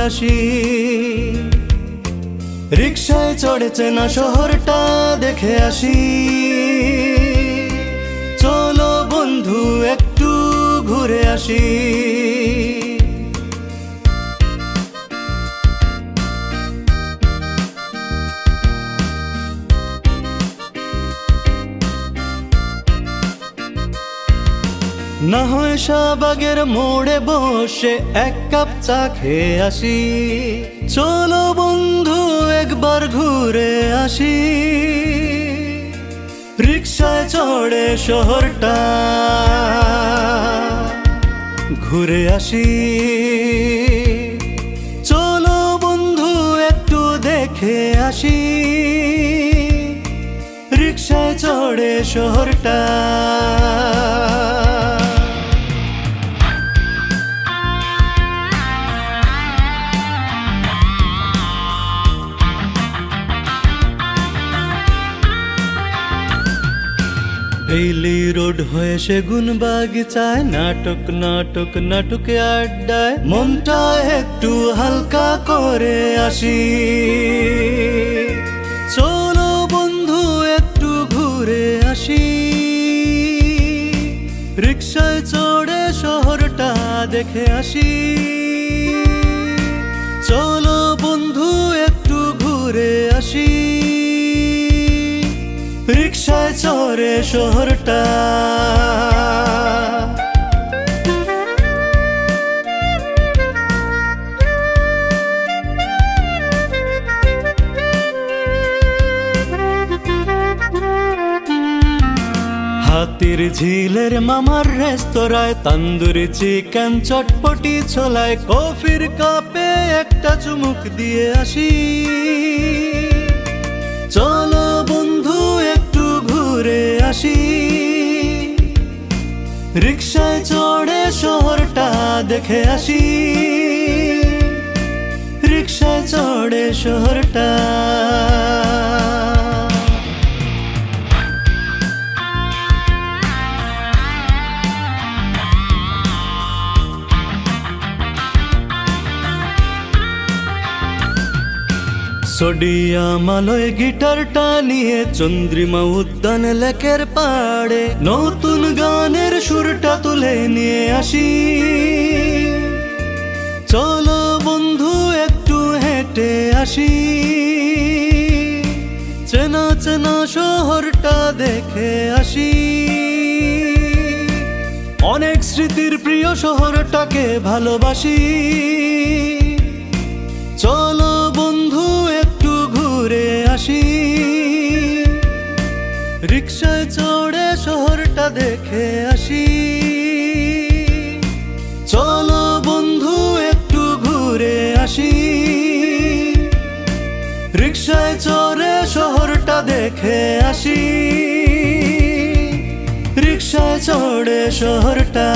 আসি। রিকশায় চড়ে চেনা শহরটা দেখে আসি। চলো বন্ধু একটু ঘুরে আসি। না হয় শাহবাগের মোড়ে বসে এক কাপ চা খেয়ে আসি। চলো বন্ধু একবার ঘুরে আসি। রিকশায় চড়ে শহরটা ঘুরে আসি। চলো বন্ধু একটু দেখে আসি। রিকশায় চড়ে শহরটা। বেইলি রোড হয়ে সেগুন বাগিচায় নাটক নাটক নাটকে আড্ডায় মনটা একটু হালকা করে আসি। চলো বন্ধু একটু ঘুরে আসি। রিকশায় চড়ে শহরটা দেখে আসি। চলো বন্ধু একটু ঘুরে আসি। রিকশায় চড়ে শহরটা। হাতির ঝিলের মামার রেস্তোরাঁয় তন্দুরি চিকেন চটপটি ছোলায় কফির কাপে একটা চুমুক দিয়ে আসি। চলো বন্ধু একটু ঘুরে আসি। রিকশায় চড়ে শহরটা দেখে আসি। রিকশায় চড়ে শহরটা। সোডিয়াম আলোয় গিটারটা নিয়ে চন্দ্রিমা উদ্যান লেকের পাড়ে নতুন গানের সুরটা তুলে নিয়ে আসি। চলো বন্ধু একটু হেঁটে আসি। চেনা চেনা শহরটা দেখে আসি। অনেক স্মৃতির প্রিয় শহরটাকে ভালোবাসি। চলো বন্ধু একটু ঘুরে আসি। রিকশায় চড়ে শহরটা দেখে আসি। চলো বন্ধু একটু ঘুরে আসি। রিকশায় চড়ে শহরটা দেখে আসি। রিকশায় চড়ে শহরটা।